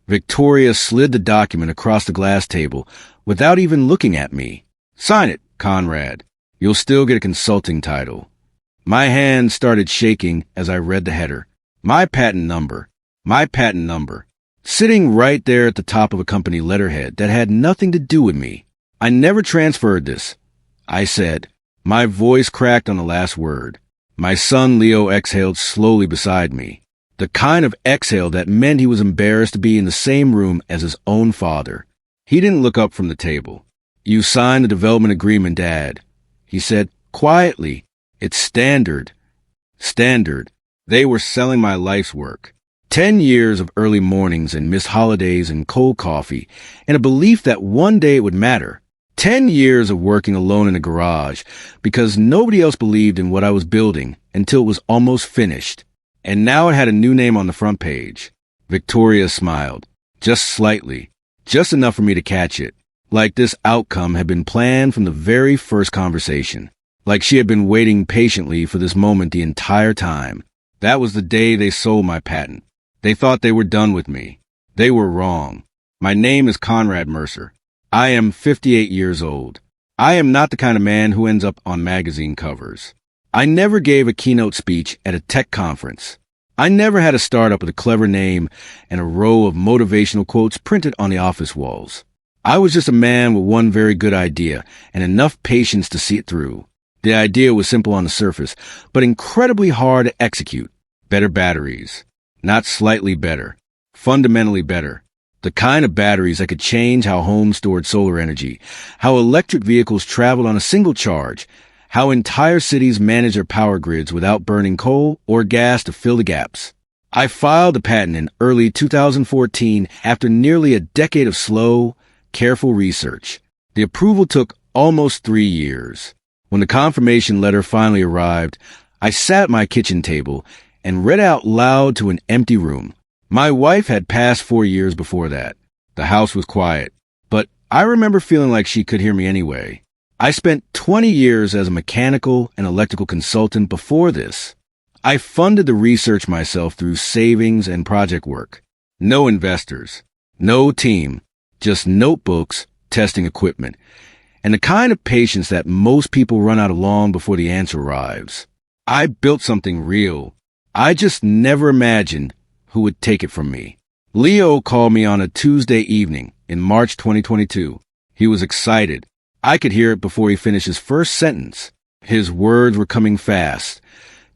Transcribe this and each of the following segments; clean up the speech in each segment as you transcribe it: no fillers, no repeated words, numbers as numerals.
Victoria slid the document across the glass table without even looking at me. "Sign it, Conrad. You'll still get a consulting title." My hand started shaking as I read the header. My patent number. My patent number. Sitting right there at the top of a company letterhead that had nothing to do with me. "I never transferred this," I said. My voice cracked on the last word. My son Leo exhaled slowly beside me. The kind of exhale that meant he was embarrassed to be in the same room as his own father. He didn't look up from the table. "You signed the development agreement, Dad," he said quietly. "It's standard." Standard. They were selling my life's work. 10 years of early mornings and missed holidays and cold coffee, and a belief that one day it would matter. 10 years of working alone in a garage because nobody else believed in what I was building until it was almost finished. And now it had a new name on the front page. Victoria smiled. Just slightly. Just enough for me to catch it. Like this outcome had been planned from the very first conversation. Like she had been waiting patiently for this moment the entire time. That was the day they sold my patent. They thought they were done with me. They were wrong. My name is Conrad Mercer. I am 58 years old. I am not the kind of man who ends up on magazine covers. I never gave a keynote speech at a tech conference. I never had a startup with a clever name and a row of motivational quotes printed on the office walls. I was just a man with one very good idea and enough patience to see it through. The idea was simple on the surface, but incredibly hard to execute. Better batteries. Not slightly better. Fundamentally better. The kind of batteries that could change how homes stored solar energy, how electric vehicles traveled on a single charge, how entire cities manage their power grids without burning coal or gas to fill the gaps. I filed the patent in early 2014 after nearly a decade of slow, careful research. The approval took almost 3 years. When the confirmation letter finally arrived, I sat at my kitchen table and read out loud to an empty room. My wife had passed 4 years before that. The house was quiet, but I remember feeling like she could hear me anyway. I spent 20 years as a mechanical and electrical consultant before this. I funded the research myself through savings and project work. No investors, no team, just notebooks, testing equipment, and the kind of patience that most people run out of long before the answer arrives. I built something real. I just never imagined who would take it from me. Leo called me on a Tuesday evening in March 2022. He was excited. I could hear it before he finished his first sentence. His words were coming fast,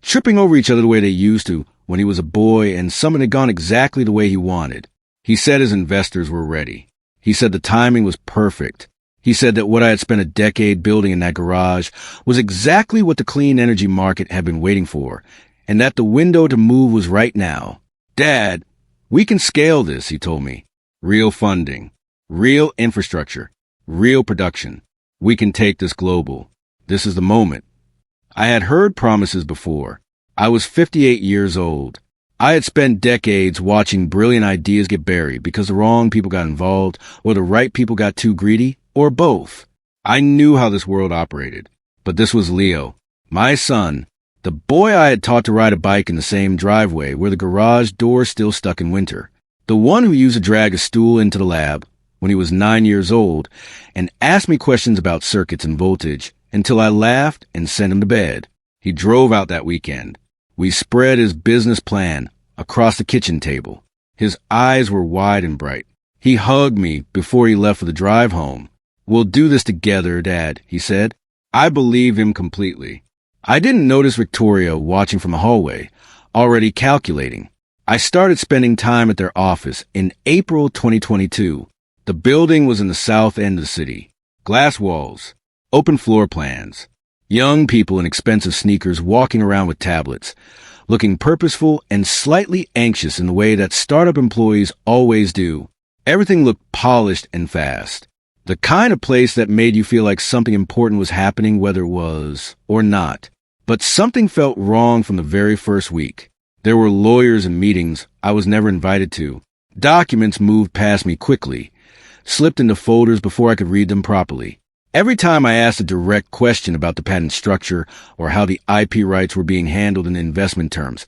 tripping over each other the way they used to when he was a boy, and something had gone exactly the way he wanted. He said his investors were ready. He said the timing was perfect. He said that what I had spent a decade building in that garage was exactly what the clean energy market had been waiting for, and that the window to move was right now. "Dad, we can scale this," he told me. "Real funding, real infrastructure, real production. We can take this global. This is the moment." I had heard promises before. I was 58 years old. I had spent decades watching brilliant ideas get buried because the wrong people got involved, or the right people got too greedy, or both. I knew how this world operated. But this was Leo, my son, the boy I had taught to ride a bike in the same driveway where the garage door still stuck in winter. The one who used to drag a stool into the lab when he was 9 years old and asked me questions about circuits and voltage until I laughed and sent him to bed. He drove out that weekend. We spread his business plan across the kitchen table. His eyes were wide and bright. He hugged me before he left for the drive home. "We'll do this together, Dad," he said. I believed him completely. I didn't notice Victoria watching from the hallway, already calculating. I started spending time at their office in April 2022. The building was in the south end of the city. Glass walls, open floor plans, young people in expensive sneakers walking around with tablets, looking purposeful and slightly anxious in the way that startup employees always do. Everything looked polished and fast. The kind of place that made you feel like something important was happening, whether it was or not. But something felt wrong from the very first week. There were lawyers and meetings I was never invited to. Documents moved past me quickly, slipped into folders before I could read them properly. Every time I asked a direct question about the patent structure or how the IP rights were being handled in investment terms,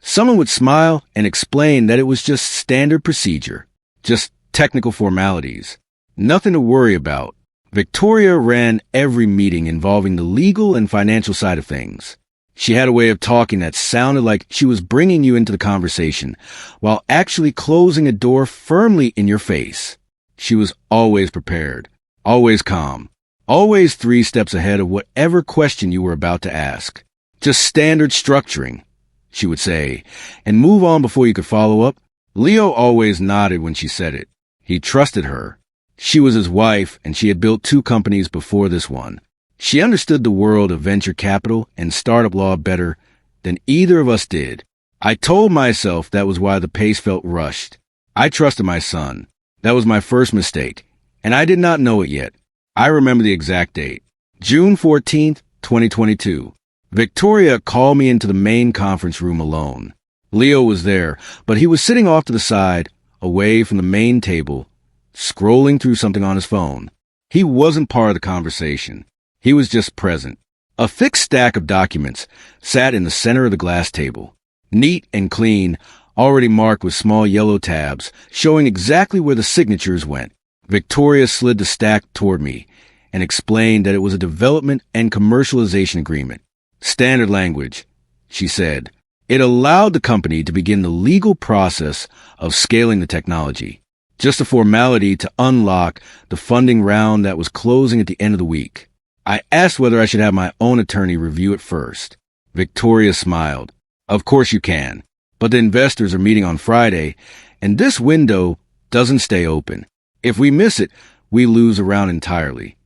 someone would smile and explain that it was just standard procedure. Just technical formalities. Nothing to worry about. Victoria ran every meeting involving the legal and financial side of things. She had a way of talking that sounded like she was bringing you into the conversation, while actually closing a door firmly in your face. She was always prepared, always calm, always 3 steps ahead of whatever question you were about to ask. Just standard structuring, she would say, and move on before you could follow up. Leo always nodded when she said it. He trusted her. She was his wife, and she had built 2 companies before this one. She understood the world of venture capital and startup law better than either of us did. I told myself that was why the pace felt rushed. I trusted my son. That was my first mistake, and I did not know it yet. I remember the exact date. June 14th, 2022. Victoria called me into the main conference room alone. Leo was there, but he was sitting off to the side, away from the main table, scrolling through something on his phone. He wasn't part of the conversation. He was just present. A thick stack of documents sat in the center of the glass table, neat and clean, already marked with small yellow tabs, showing exactly where the signatures went. Victoria slid the stack toward me and explained that it was a development and commercialization agreement. Standard language, she said. It allowed the company to begin the legal process of scaling the technology. Just a formality to unlock the funding round that was closing at the end of the week. I asked whether I should have my own attorney review it first. Victoria smiled. Of course you can, but the investors are meeting on Friday, and this window doesn't stay open. If we miss it, we lose a round entirely.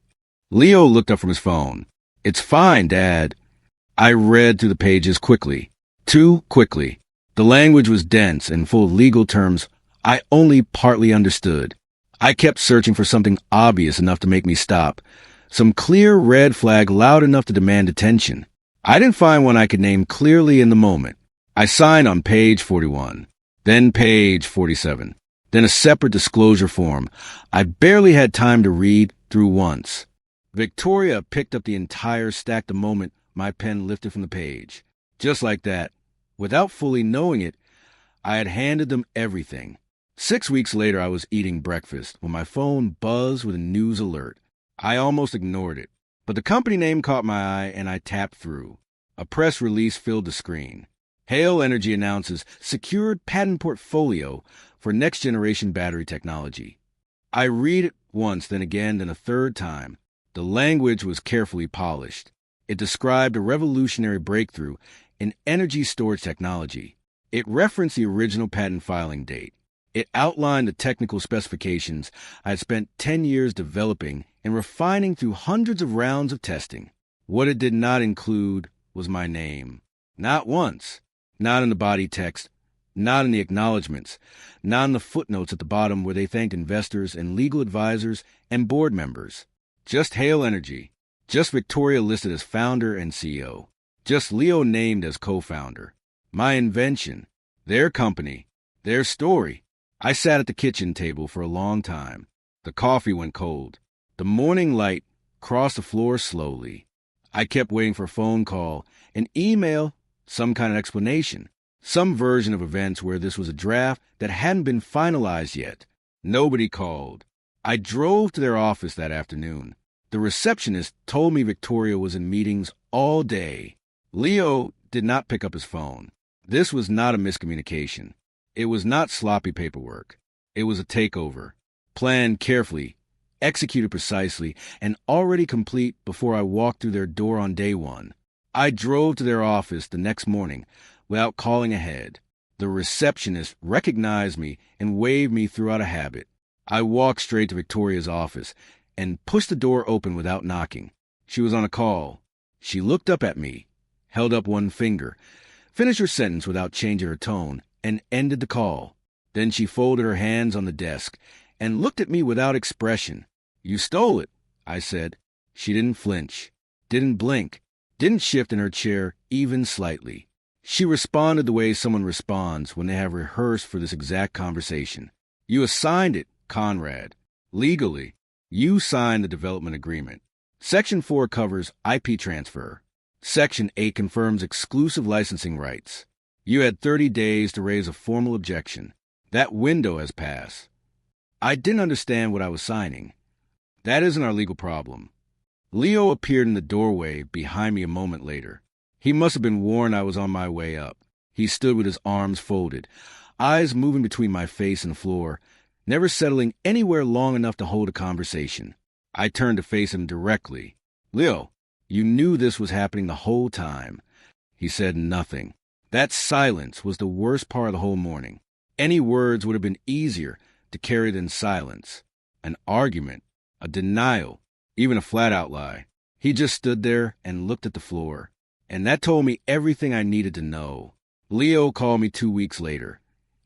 Leo looked up from his phone. It's fine, Dad. I read through the pages quickly. Too quickly. The language was dense and full of legal terms I only partly understood. I kept searching for something obvious enough to make me stop. Some clear red flag loud enough to demand attention. I didn't find one I could name clearly in the moment. I signed on page 41, then page 47, then a separate disclosure form I barely had time to read through once. Victoria picked up the entire stack the moment my pen lifted from the page. Just like that, without fully knowing it, I had handed them everything. 6 weeks later, I was eating breakfast when my phone buzzed with a news alert. I almost ignored it, but the company name caught my eye and I tapped through. A press release filled the screen. Hale Energy announces secured patent portfolio for next-generation battery technology. I read it once, then again, then a third time. The language was carefully polished. It described a revolutionary breakthrough in energy storage technology. It referenced the original patent filing date. It outlined the technical specifications I had spent 10 years developing and refining through hundreds of rounds of testing. What it did not include was my name. Not once. Not in the body text. Not in the acknowledgments. Not in the footnotes at the bottom where they thanked investors and legal advisors and board members. Just Hale Energy. Just Victoria listed as founder and CEO. Just Leo named as co-founder. My invention. Their company. Their story. I sat at the kitchen table for a long time. The coffee went cold. The morning light crossed the floor slowly. I kept waiting for a phone call, an email, some kind of explanation, some version of events where this was a draft that hadn't been finalized yet. Nobody called. I drove to their office that afternoon. The receptionist told me Victoria was in meetings all day. Leo did not pick up his phone. This was not a miscommunication. It was not sloppy paperwork. It was a takeover, planned carefully, executed precisely, and already complete before I walked through their door on day one. I drove to their office the next morning without calling ahead. The receptionist recognized me and waved me through out of habit. I walked straight to Victoria's office and pushed the door open without knocking. She was on a call. She looked up at me, held up one finger, finished her sentence without changing her tone, and ended the call. Then she folded her hands on the desk and looked at me without expression. You stole it, I said. She didn't flinch, didn't blink, didn't shift in her chair even slightly. She responded the way someone responds when they have rehearsed for this exact conversation. You assigned it, Conrad. Legally, you signed the development agreement. Section 4 covers IP transfer. Section 8 confirms exclusive licensing rights. You had 30 days to raise a formal objection. That window has passed. I didn't understand what I was signing. That isn't our legal problem. Leo appeared in the doorway behind me a moment later. He must have been warned I was on my way up. He stood with his arms folded, eyes moving between my face and the floor, never settling anywhere long enough to hold a conversation. I turned to face him directly. "Leo, you knew this was happening the whole time." He said nothing. That silence was the worst part of the whole morning. Any words would have been easier to carry than silence. An argument, a denial, even a flat-out lie. He just stood there and looked at the floor. And that told me everything I needed to know. Leo called me 2 weeks later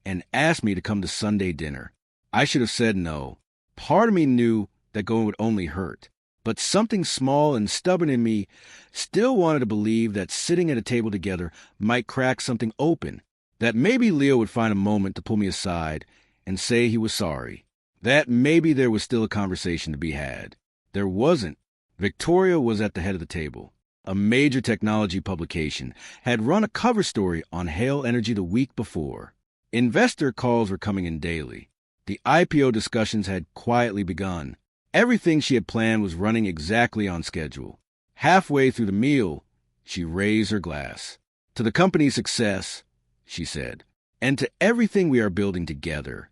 and asked me to come to Sunday dinner. I should have said no. Part of me knew that going would only hurt. But something small and stubborn in me still wanted to believe that sitting at a table together might crack something open, that maybe Leo would find a moment to pull me aside and say he was sorry, that maybe there was still a conversation to be had. There wasn't. Victoria was at the head of the table. A major technology publication had run a cover story on Hale Energy the week before. Investor calls were coming in daily. The IPO discussions had quietly begun. Everything she had planned was running exactly on schedule. Halfway through the meal, she raised her glass. "To the company's success," she said, "and to everything we are building together."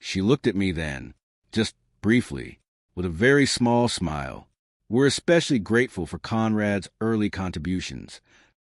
She looked at me then, just briefly, with a very small smile. "We're especially grateful for Conrad's early contributions."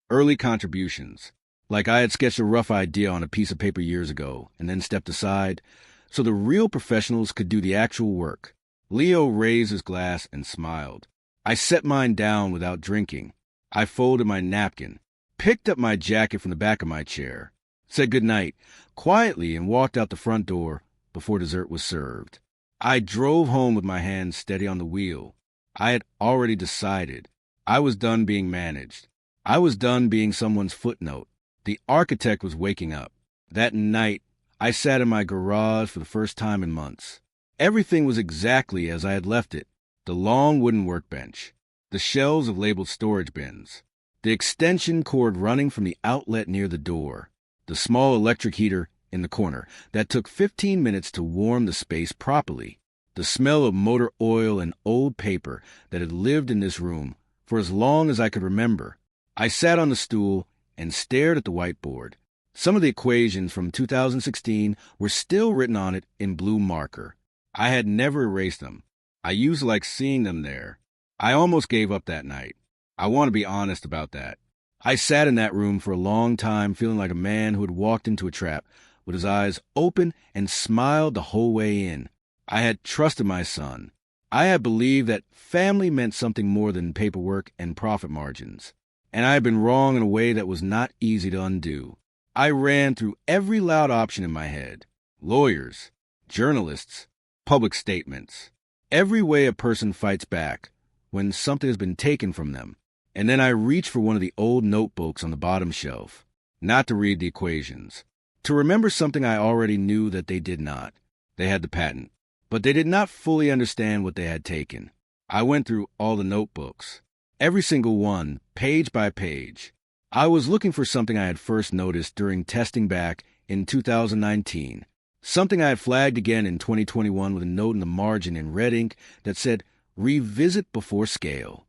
Early contributions. Like I had sketched a rough idea on a piece of paper years ago and then stepped aside so the real professionals could do the actual work. Leo raised his glass and smiled. I set mine down without drinking. I folded my napkin, picked up my jacket from the back of my chair, said goodnight quietly, and walked out the front door before dessert was served. I drove home with my hands steady on the wheel. I had already decided. I was done being managed. I was done being someone's footnote. The architect was waking up. That night, I sat in my garage for the first time in months. Everything was exactly as I had left it. The long wooden workbench, the shelves of labeled storage bins, the extension cord running from the outlet near the door, the small electric heater in the corner that took 15 minutes to warm the space properly, the smell of motor oil and old paper that had lived in this room for as long as I could remember. I sat on the stool and stared at the whiteboard. Some of the equations from 2016 were still written on it in blue marker. I had never erased them. I used to like seeing them there. I almost gave up that night. I want to be honest about that. I sat in that room for a long time feeling like a man who had walked into a trap, with his eyes open and smiled the whole way in. I had trusted my son. I had believed that family meant something more than paperwork and profit margins. And I had been wrong in a way that was not easy to undo. I ran through every loud option in my head. Lawyers, journalists, public statements. Every way a person fights back when something has been taken from them. And then I reached for one of the old notebooks on the bottom shelf, not to read the equations, to remember something I already knew that they did not. They had the patent, but they did not fully understand what they had taken. I went through all the notebooks, every single one, page by page. I was looking for something I had first noticed during testing back in 2019, something I had flagged again in 2021 with a note in the margin in red ink that said, "Revisit before scale."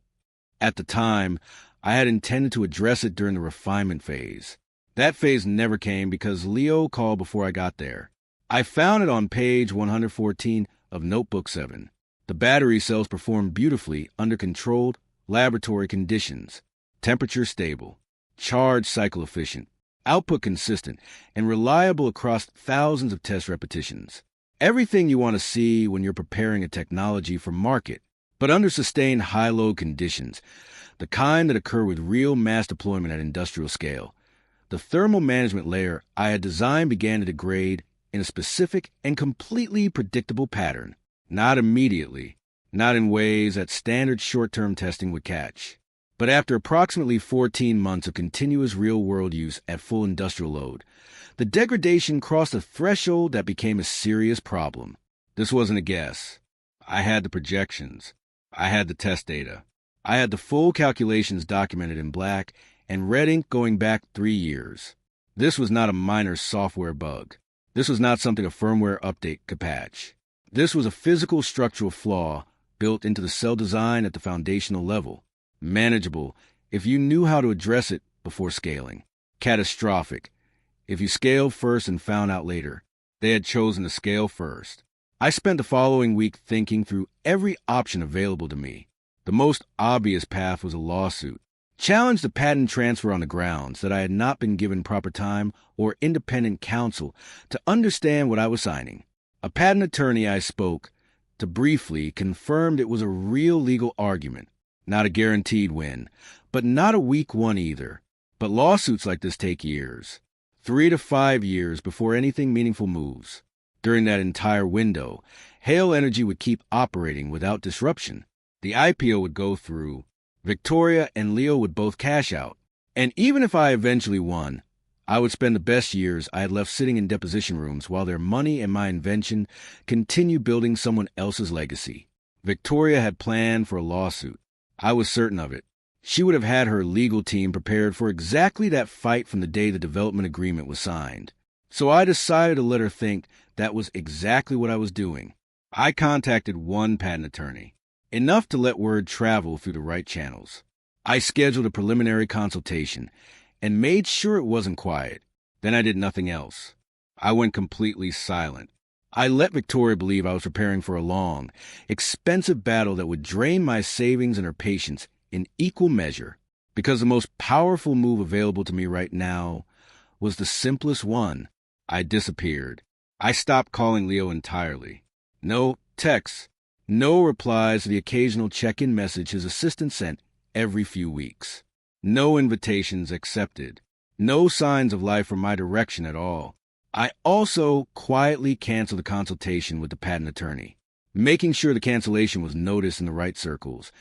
At the time, I had intended to address it during the refinement phase. That phase never came because Leo called before I got there. I found it on page 114 of Notebook 7. The battery cells performed beautifully under controlled laboratory conditions. Temperature stable, charge cycle efficient, output consistent, and reliable across thousands of test repetitions. Everything you want to see when you're preparing a technology for market, but under sustained high-load conditions, the kind that occur with real mass deployment at industrial scale. The thermal management layer I had designed began to degrade in a specific and completely predictable pattern. Not immediately, not in ways that standard short-term testing would catch. But after approximately 14 months of continuous real-world use at full industrial load, the degradation crossed a threshold that became a serious problem. This wasn't a guess. I had the projections. I had the test data. I had the full calculations documented in black and red ink going back 3 years. This was not a minor software bug. This was not something a firmware update could patch. This was a physical structural flaw built into the cell design at the foundational level. Manageable if you knew how to address it before scaling. Catastrophic if you scaled first and found out later. They had chosen to scale first. I spent the following week thinking through every option available to me. The most obvious path was a lawsuit. Challenge the patent transfer on the grounds that I had not been given proper time or independent counsel to understand what I was signing. A patent attorney I spoke to briefly confirmed it was a real legal argument, not a guaranteed win, but not a weak one either. But lawsuits like this take years, 3 to 5 years before anything meaningful moves. During that entire window, Hale Energy would keep operating without disruption. The IPO would go through. Victoria and Leo would both cash out. And even if I eventually won, I would spend the best years I had left sitting in deposition rooms while their money and my invention continued building someone else's legacy. Victoria had planned for a lawsuit. I was certain of it. She would have had her legal team prepared for exactly that fight from the day the development agreement was signed. So I decided to let her think that was exactly what I was doing. I contacted one patent attorney, enough to let word travel through the right channels. I scheduled a preliminary consultation and made sure it wasn't quiet. Then I did nothing else. I went completely silent. I let Victoria believe I was preparing for a long, expensive battle that would drain my savings and her patience in equal measure, because the most powerful move available to me right now was the simplest one. I disappeared. I stopped calling Leo entirely. No texts, no replies to the occasional check-in message his assistant sent every few weeks. No invitations accepted. No signs of life from my direction at all. I also quietly canceled the consultation with the patent attorney, making sure the cancellation was noticed in the right circles,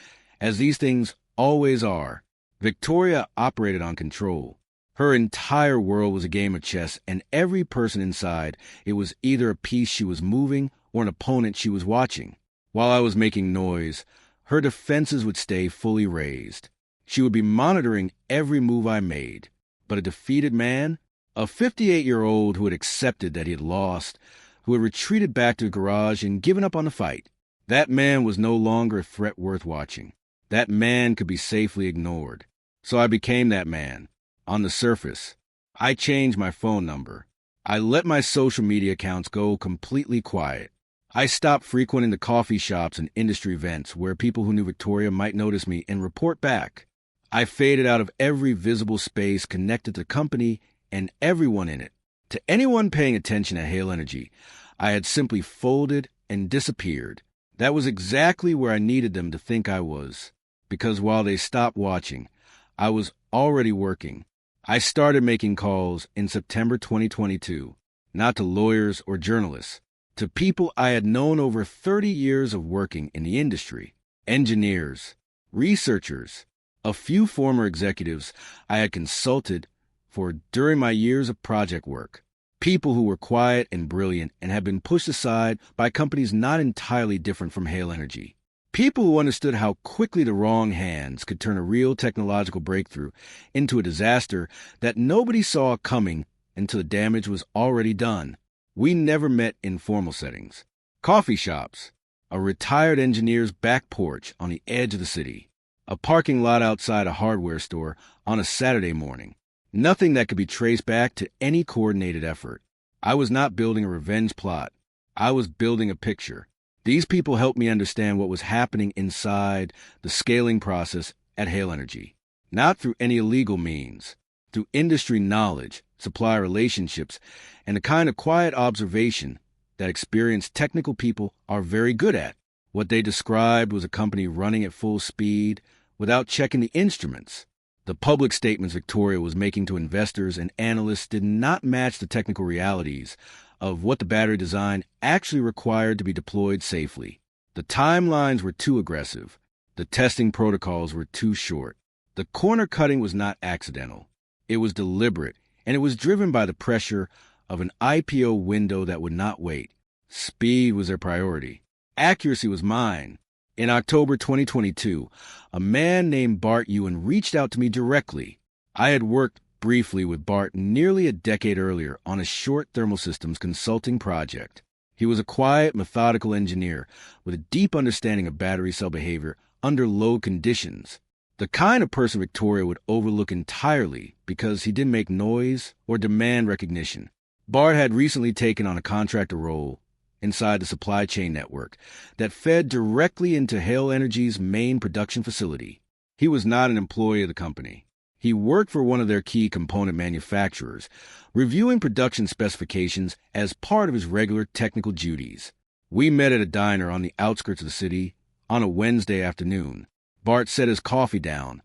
as these things always are. Victoria operated on control. Her entire world was a game of chess, and every person inside it was either a piece she was moving or an opponent she was watching. While I was making noise, her defenses would stay fully raised. She would be monitoring every move I made. But a defeated man, a 58-year-old who had accepted that he had lost, who had retreated back to the garage and given up on the fight, that man was no longer a threat worth watching. That man could be safely ignored. So I became that man. On the surface, I changed my phone number. I let my social media accounts go completely quiet. I stopped frequenting the coffee shops and industry events where people who knew Victoria might notice me and report back. I faded out of every visible space connected to the company and everyone in it. To anyone paying attention at Hale Energy, I had simply folded and disappeared. That was exactly where I needed them to think I was, because while they stopped watching, I was already working. I started making calls in September 2022, not to lawyers or journalists, to people I had known over 30 years of working in the industry, engineers, researchers, a few former executives I had consulted for during my years of project work, people who were quiet and brilliant and had been pushed aside by companies not entirely different from Hale Energy. People who understood how quickly the wrong hands could turn a real technological breakthrough into a disaster that nobody saw coming until the damage was already done. We never met in formal settings. Coffee shops, a retired engineer's back porch on the edge of the city, a parking lot outside a hardware store on a Saturday morning. Nothing that could be traced back to any coordinated effort. I was not building a revenge plot. I was building a picture. These people helped me understand what was happening inside the scaling process at Hale Energy, not through any illegal means, through industry knowledge, supplier relationships, and the kind of quiet observation that experienced technical people are very good at. What they described was a company running at full speed without checking the instruments. The public statements Victoria was making to investors and analysts did not match the technical realities of what the battery design actually required to be deployed safely. The timelines were too aggressive. The testing protocols were too short. The corner cutting was not accidental. It was deliberate, and it was driven by the pressure of an IPO window that would not wait. Speed was their priority. Accuracy was mine. In October 2022, a man named Bart Ewan reached out to me directly. I had worked briefly with Bart nearly a decade earlier on a short thermal systems consulting project. He was a quiet, methodical engineer with a deep understanding of battery cell behavior under low conditions. The kind of person Victoria would overlook entirely because he didn't make noise or demand recognition. Bart had recently taken on a contractor role inside the supply chain network that fed directly into Hale Energy's main production facility. He was not an employee of the company. He worked for one of their key component manufacturers, reviewing production specifications as part of his regular technical duties. We met at a diner on the outskirts of the city on a Wednesday afternoon. Bart set his coffee down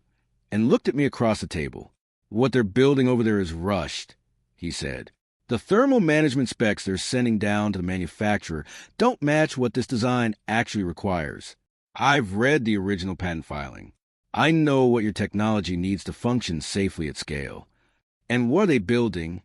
and looked at me across the table. "What they're building over there is rushed," he said. "The thermal management specs they're sending down to the manufacturer don't match what this design actually requires. I've read the original patent filing. I know what your technology needs to function safely at scale." "And what are they building?"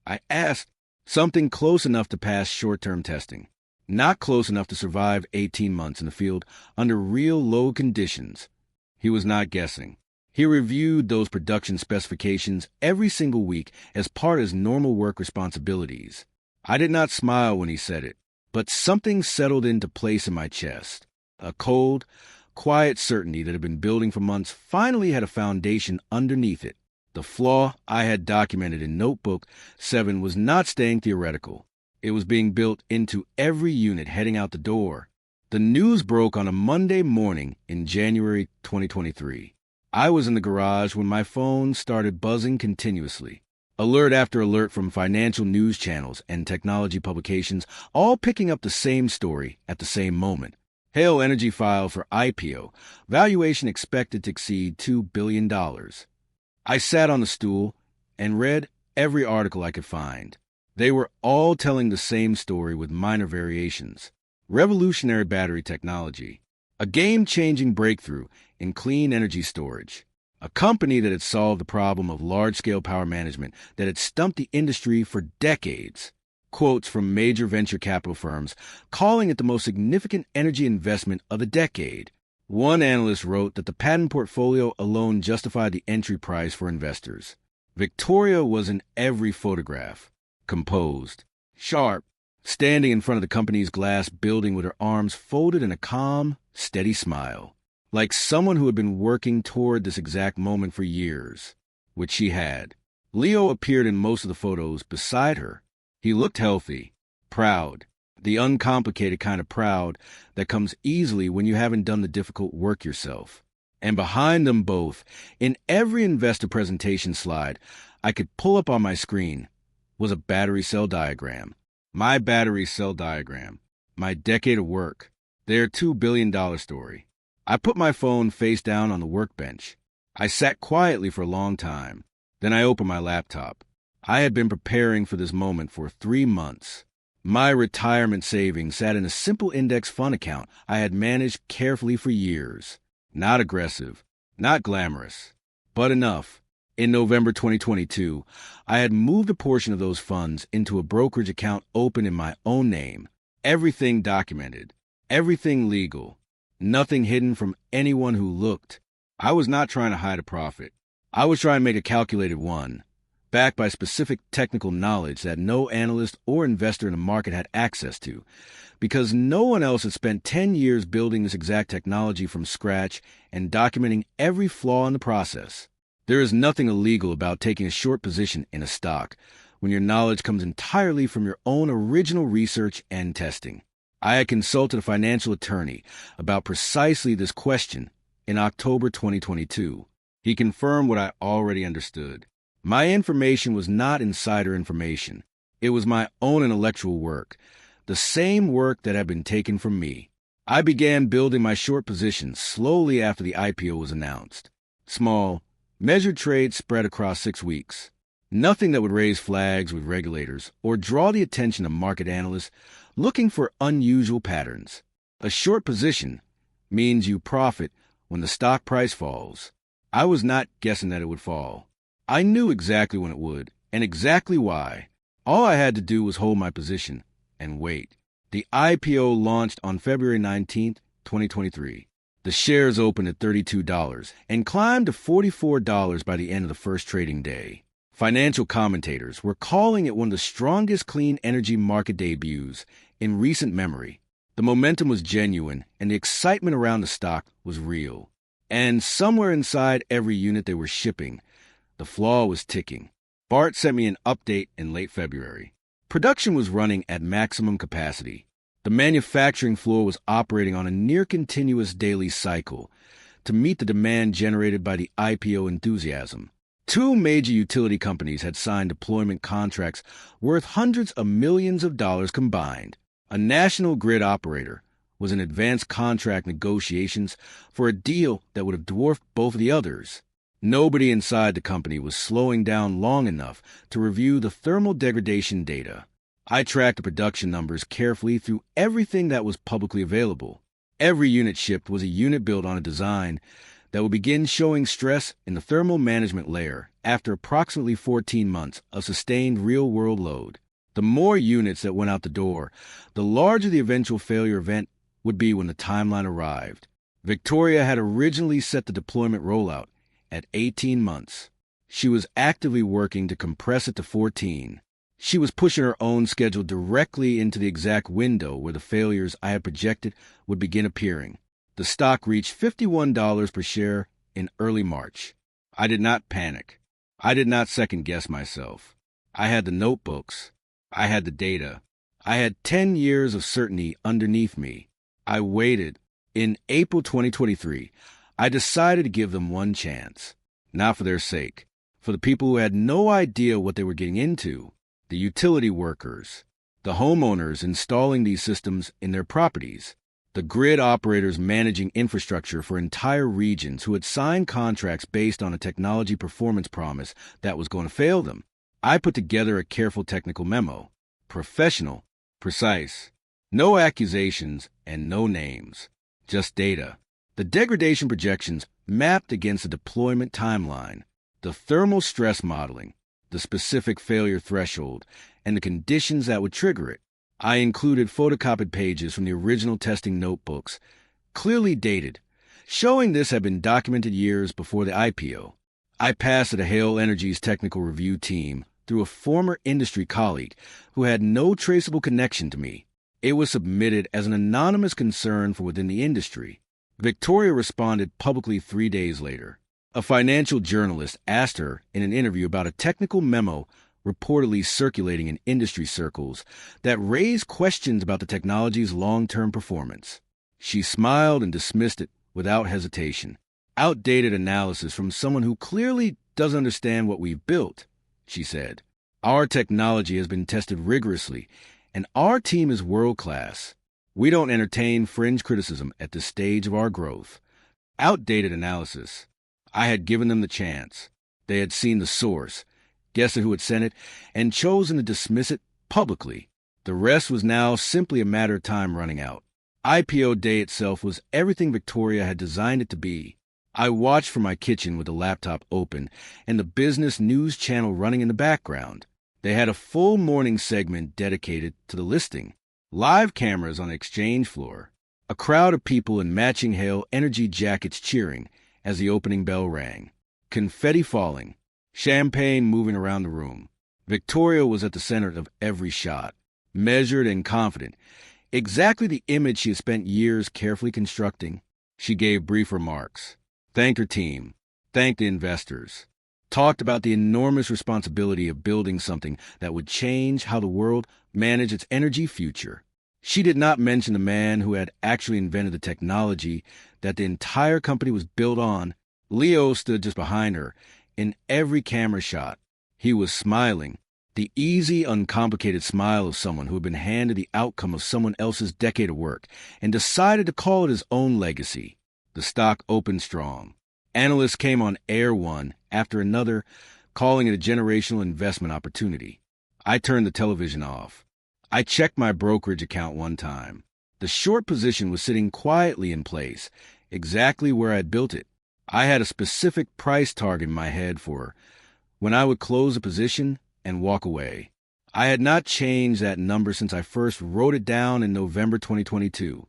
I asked. "Something close enough to pass short-term testing. Not close enough to survive 18 months in the field under real low conditions." He was not guessing. He reviewed those production specifications every single week as part of his normal work responsibilities. I did not smile when he said it, but something settled into place in my chest. A cold, quiet certainty that had been building for months finally had a foundation underneath it. The flaw I had documented in Notebook 7 was not staying theoretical. It was being built into every unit heading out the door. The news broke on a Monday morning in January 2023. I was in the garage when my phone started buzzing continuously. Alert after alert from financial news channels and technology publications, all picking up the same story at the same moment. Hale Energy filed for IPO, valuation expected to exceed $2 billion. I sat on the stool and read every article I could find. They were all telling the same story with minor variations. Revolutionary battery technology. A game-changing breakthrough in clean energy storage. A company that had solved the problem of large-scale power management that had stumped the industry for decades. Quotes from major venture capital firms calling it the most significant energy investment of the decade. One analyst wrote that the patent portfolio alone justified the entry price for investors. Victoria was in every photograph. Composed, sharp, standing in front of the company's glass building with her arms folded in a calm, steady smile, like someone who had been working toward this exact moment for years, which she had. Leo appeared in most of the photos beside her. He looked healthy, proud, the uncomplicated kind of proud that comes easily when you haven't done the difficult work yourself. And behind them both, in every investor presentation slide I could pull up on my screen, was a battery cell diagram. My battery cell diagram. My decade of work. Their $2 billion story. I put my phone face down on the workbench. I sat quietly for a long time. Then I opened my laptop. I had been preparing for this moment for 3 months. My retirement savings sat in a simple index fund account I had managed carefully for years. Not aggressive, not glamorous, but enough. In November 2022, I had moved a portion of those funds into a brokerage account open in my own name. Everything documented, everything legal, nothing hidden from anyone who looked. I was not trying to hide a profit. I was trying to make a calculated one, backed by specific technical knowledge that no analyst or investor in the market had access to, because no one else had spent 10 years building this exact technology from scratch and documenting every flaw in the process. There is nothing illegal about taking a short position in a stock when your knowledge comes entirely from your own original research and testing. I had consulted a financial attorney about precisely this question in October 2022. He confirmed what I already understood. My information was not insider information. It was my own intellectual work, the same work that had been taken from me. I began building my short position slowly after the IPO was announced. Small, measured trades spread across 6 weeks. Nothing that would raise flags with regulators or draw the attention of market analysts looking for unusual patterns. A short position means you profit when the stock price falls. I was not guessing that it would fall. I knew exactly when it would, and exactly why. All I had to do was hold my position and wait. The IPO launched on February 19th, 2023. The shares opened at $32 and climbed to $44 by the end of the first trading day. Financial commentators were calling it one of the strongest clean energy market debuts in recent memory. The momentum was genuine, and the excitement around the stock was real. And somewhere inside every unit they were shipping, the flaw was ticking. Bart sent me an update in late February. Production was running at maximum capacity. The manufacturing floor was operating on a near-continuous daily cycle to meet the demand generated by the IPO enthusiasm. Two major utility companies had signed deployment contracts worth hundreds of millions of dollars combined. A national grid operator was in advanced contract negotiations for a deal that would have dwarfed both of the others. Nobody inside the company was slowing down long enough to review the thermal degradation data. I tracked the production numbers carefully through everything that was publicly available. Every unit shipped was a unit built on a design that would begin showing stress in the thermal management layer after approximately 14 months of sustained real-world load. The more units that went out the door, the larger the eventual failure event would be when the timeline arrived. Victoria had originally set the deployment rollout at 18 months. She was actively working to compress it to 14. She was pushing her own schedule directly into the exact window where the failures I had projected would begin appearing. The stock reached $51 per share in early March. I did not panic. I did not second-guess myself. I had the notebooks. I had the data. I had 10 years of certainty underneath me. I waited. In April 2023, I decided to give them one chance. Not for their sake. For the people who had no idea what they were getting into. The utility workers. The homeowners installing these systems in their properties. The grid operators managing infrastructure for entire regions who had signed contracts based on a technology performance promise that was going to fail them. I put together a careful technical memo. Professional, precise. No accusations and no names. Just data. The degradation projections mapped against the deployment timeline, the thermal stress modeling, the specific failure threshold, and the conditions that would trigger it. I included photocopied pages from the original testing notebooks, clearly dated, showing this had been documented years before the IPO. I passed it to Hale Energy's technical review team through a former industry colleague who had no traceable connection to me. It was submitted as an anonymous concern from within the industry. Victoria responded publicly 3 days later. A financial journalist asked her in an interview about a technical memo reportedly circulating in industry circles that raised questions about the technology's long-term performance. She smiled and dismissed it without hesitation. Outdated analysis from someone who clearly doesn't understand what we've built, she said. Our technology has been tested rigorously, and our team is world-class. We don't entertain fringe criticism at this stage of our growth. Outdated analysis. I had given them the chance. They had seen the source, guessed who had sent it, and chosen to dismiss it publicly. The rest was now simply a matter of time running out. IPO day itself was everything Victoria had designed it to be. I watched from my kitchen with the laptop open and the business news channel running in the background. They had a full morning segment dedicated to the listing. Live cameras on the exchange floor. A crowd of people in matching Hale Energy jackets cheering as the opening bell rang. Confetti falling. Champagne moving around the room. Victoria was at the center of every shot. Measured and confident. Exactly the image she had spent years carefully constructing. She gave brief remarks. Thanked her team. Thanked the investors. Talked about the enormous responsibility of building something that would change how the world managed its energy future. She did not mention the man who had actually invented the technology that the entire company was built on. Leo stood just behind her in every camera shot. He was smiling, the easy, uncomplicated smile of someone who had been handed the outcome of someone else's decade of work and decided to call it his own legacy. The stock opened strong. Analysts came on air one after another, calling it a generational investment opportunity. I turned the television off. I checked my brokerage account one time. The short position was sitting quietly in place, exactly where I'd built it. I had a specific price target in my head for her, when I would close a position and walk away. I had not changed that number since I first wrote it down in November 2022.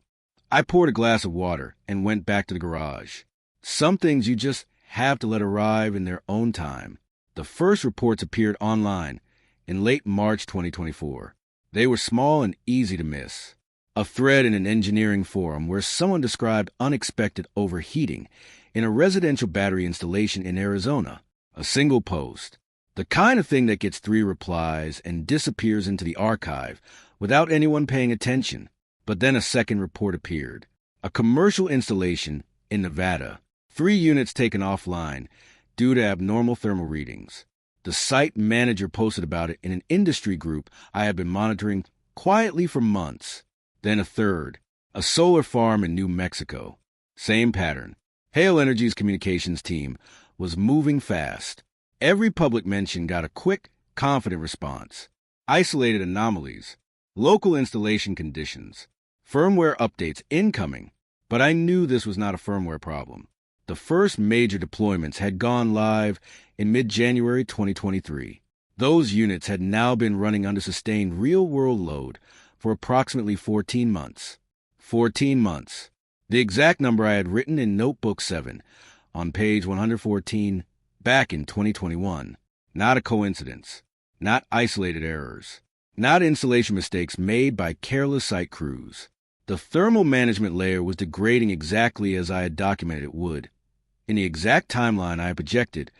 I poured a glass of water and went back to the garage. Some things you just have to let arrive in their own time. The first reports appeared online in late March 2024. They were small and easy to miss. A thread in an engineering forum where someone described unexpected overheating in a residential battery installation in Arizona. A single post. The kind of thing that gets 3 replies and disappears into the archive without anyone paying attention. But then a second report appeared. A commercial installation in Nevada. 3 units taken offline due to abnormal thermal readings. The site manager posted about it in an industry group I had been monitoring quietly for months. Then a third. A solar farm in New Mexico. Same pattern. Hale Energy's communications team was moving fast. Every public mention got a quick, confident response. Isolated anomalies. Local installation conditions. Firmware updates incoming. But I knew this was not a firmware problem. The first major deployments had gone live in mid-January 2023. Those units had now been running under sustained real-world load for approximately 14 months. 14 months. The exact number I had written in Notebook 7 on page 114 back in 2021. Not a coincidence. Not isolated errors. Not installation mistakes made by careless site crews. The thermal management layer was degrading exactly as I had documented it would. In the exact timeline I had projected,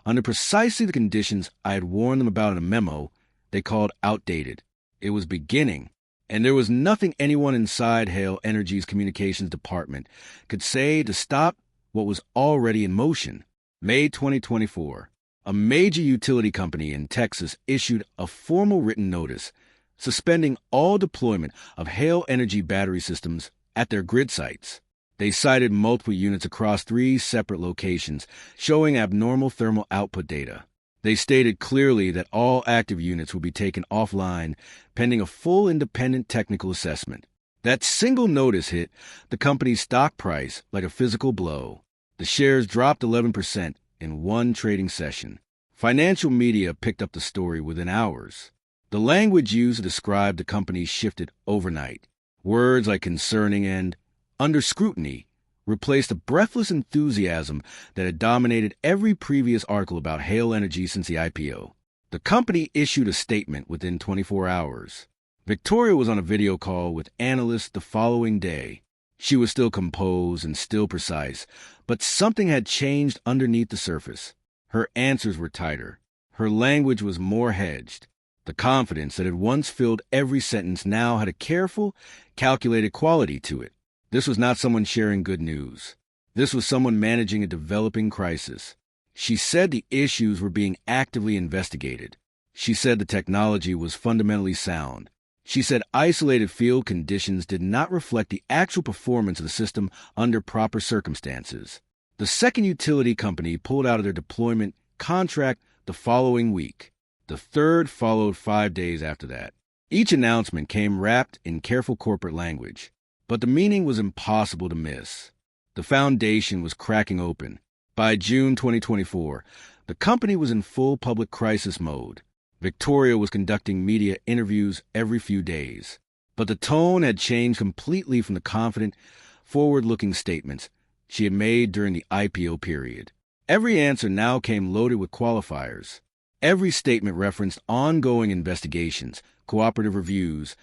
under precisely the conditions I had warned them about in a memo they called outdated. It was beginning, and there was nothing anyone inside Hale Energy's communications department could say to stop what was already in motion. May 2024, a major utility company in Texas issued a formal written notice suspending all deployment of Hale Energy battery systems at their grid sites. They cited multiple units across 3 separate locations showing abnormal thermal output data. They stated clearly that all active units would be taken offline pending a full independent technical assessment. That single notice hit the company's stock price like a physical blow. The shares dropped 11% in one trading session. Financial media picked up the story within hours. The language used to describe the company shifted overnight. Words like concerning and under scrutiny replaced the breathless enthusiasm that had dominated every previous article about Hale Energy since the IPO. The company issued a statement within 24 hours. Victoria was on a video call with analysts the following day. She was still composed and still precise, but something had changed underneath the surface. Her answers were tighter. Her language was more hedged. The confidence that had once filled every sentence now had a careful, calculated quality to it. This was not someone sharing good news. This was someone managing a developing crisis. She said the issues were being actively investigated. She said the technology was fundamentally sound. She said isolated field conditions did not reflect the actual performance of the system under proper circumstances. The second utility company pulled out of their deployment contract the following week. The third followed 5 days after that. Each announcement came wrapped in careful corporate language, but the meaning was impossible to miss. The foundation was cracking open. By June 2024, the company was in full public crisis mode. Victoria was conducting media interviews every few days, but the tone had changed completely from the confident, forward-looking statements she had made during the IPO period. Every answer now came loaded with qualifiers. Every statement referenced ongoing investigations, cooperative reviews,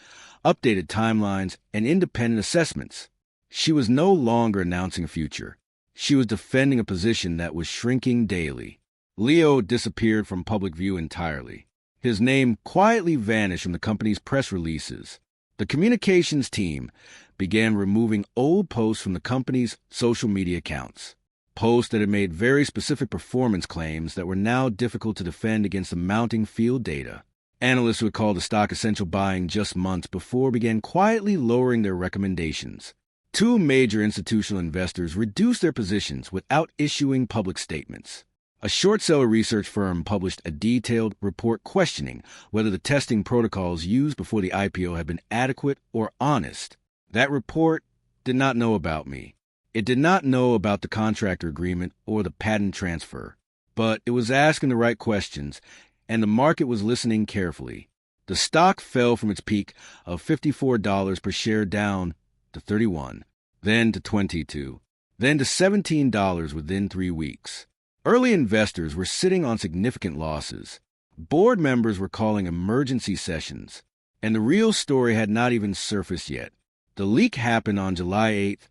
updated timelines, and independent assessments. She was no longer announcing a future. She was defending a position that was shrinking daily. Leo disappeared from public view entirely. His name quietly vanished from the company's press releases. The communications team began removing old posts from the company's social media accounts. Posts that had made very specific performance claims that were now difficult to defend against the mounting field data. Analysts who had called the stock essential buying just months before began quietly lowering their recommendations. 2 major institutional investors reduced their positions without issuing public statements. A short seller research firm published a detailed report questioning whether the testing protocols used before the IPO had been adequate or honest. That report did not know about me. It did not know about the contractor agreement or the patent transfer. But it was asking the right questions, and the market was listening carefully. The stock fell from its peak of $54 per share down to $31, then to $22, then to $17 within 3 weeks. Early investors were sitting on significant losses. Board members were calling emergency sessions, and the real story had not even surfaced yet. The leak happened on July 8th,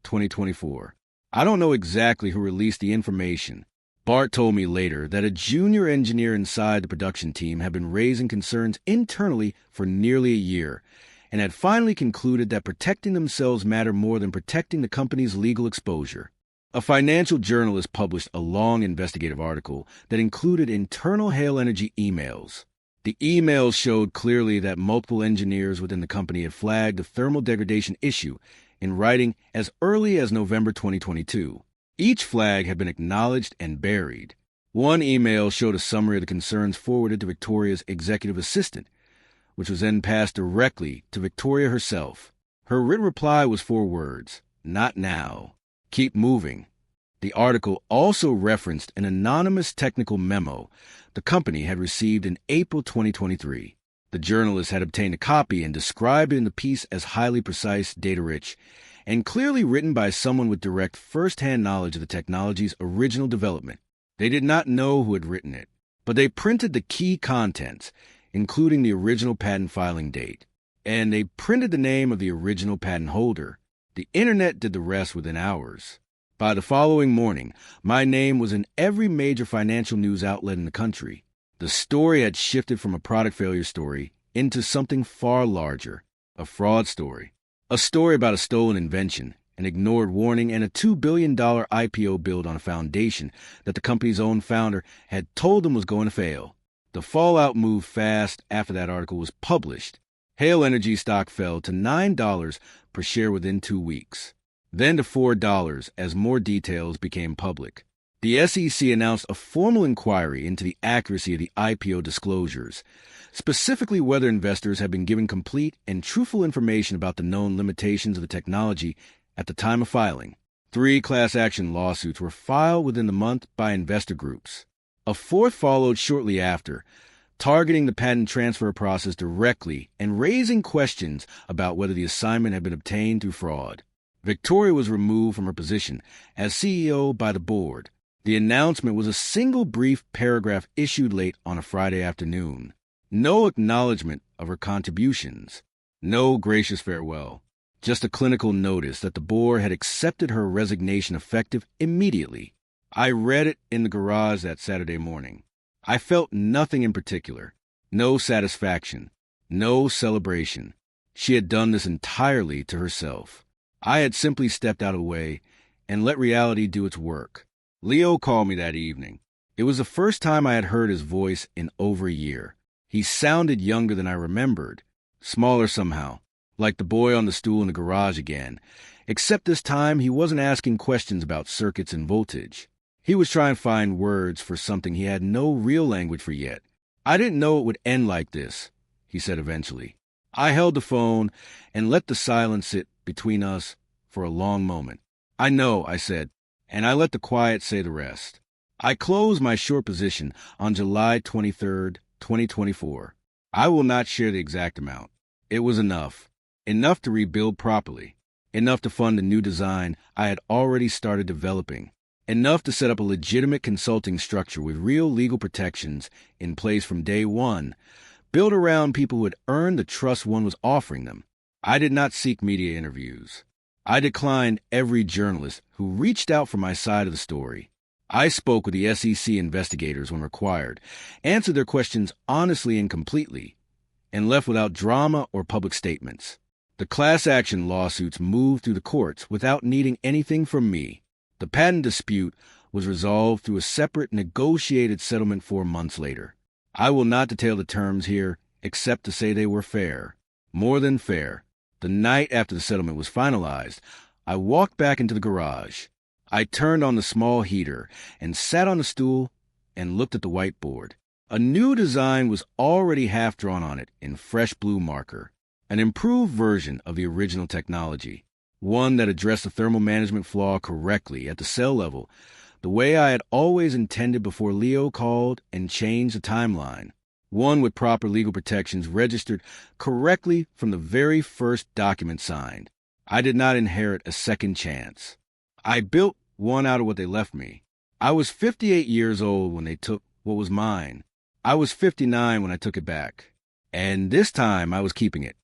2024. I don't know exactly who released the information. Bart told me later that a junior engineer inside the production team had been raising concerns internally for nearly a year and had finally concluded that protecting themselves mattered more than protecting the company's legal exposure. A financial journalist published a long investigative article that included internal Hale Energy emails. The emails showed clearly that multiple engineers within the company had flagged the thermal degradation issue in writing as early as November 2022. Each flag had been acknowledged and buried. One email showed a summary of the concerns forwarded to Victoria's executive assistant, which was then passed directly to Victoria herself. Her written reply was 4 words: "Not now. Keep moving." The article also referenced an anonymous technical memo the company had received in April 2023. The journalist had obtained a copy and described it in the piece as highly precise, data-rich, and clearly written by someone with direct first-hand knowledge of the technology's original development. They did not know who had written it, but they printed the key contents, including the original patent filing date, and they printed the name of the original patent holder. The internet did the rest within hours. By the following morning, my name was in every major financial news outlet in the country. The story had shifted from a product failure story into something far larger, a fraud story. A story about a stolen invention, an ignored warning, and a $2 billion IPO build on a foundation that the company's own founder had told them was going to fail. The fallout moved fast after that article was published. Hale Energy stock fell to $9 per share within 2 weeks, then to $4 as more details became public. The SEC announced a formal inquiry into the accuracy of the IPO disclosures, specifically whether investors had been given complete and truthful information about the known limitations of the technology at the time of filing. 3 class action lawsuits were filed within the month by investor groups. A 4th followed shortly after, targeting the patent transfer process directly and raising questions about whether the assignment had been obtained through fraud. Victoria was removed from her position as CEO by the board. The announcement was a single brief paragraph issued late on a Friday afternoon. No acknowledgement of her contributions. No gracious farewell. Just a clinical notice that the board had accepted her resignation effective immediately. I read it in the garage that Saturday morning. I felt nothing in particular. No satisfaction. No celebration. She had done this entirely to herself. I had simply stepped out of the way and let reality do its work. Leo called me that evening. It was the first time I had heard his voice in over a year. He sounded younger than I remembered, smaller somehow, like the boy on the stool in the garage again, except this time he wasn't asking questions about circuits and voltage. He was trying to find words for something he had no real language for yet. "I didn't know it would end like this," he said eventually. I held the phone and let the silence sit between us for a long moment. "I know," I said, and I let the quiet say the rest. I closed my short position on July 23rd, 2024. I will not share the exact amount. It was enough. Enough to rebuild properly. Enough to fund a new design I had already started developing. Enough to set up a legitimate consulting structure with real legal protections in place from day one, built around people who had earned the trust one was offering them. I did not seek media interviews. I declined every journalist who reached out for my side of the story. I spoke with the SEC investigators when required, answered their questions honestly and completely, and left without drama or public statements. The class action lawsuits moved through the courts without needing anything from me. The patent dispute was resolved through a separate negotiated settlement 4 months later. I will not detail the terms here, except to say they were fair. More than fair. The night after the settlement was finalized, I walked back into the garage. I turned on the small heater and sat on the stool and looked at the whiteboard. A new design was already half drawn on it in fresh blue marker. An improved version of the original technology. One that addressed the thermal management flaw correctly at the cell level, the way I had always intended before Leo called and changed the timeline. One with proper legal protections registered correctly from the very first document signed. I did not inherit a second chance. I built one out of what they left me. I was 58 years old when they took what was mine. I was 59 when I took it back. And this time I was keeping it.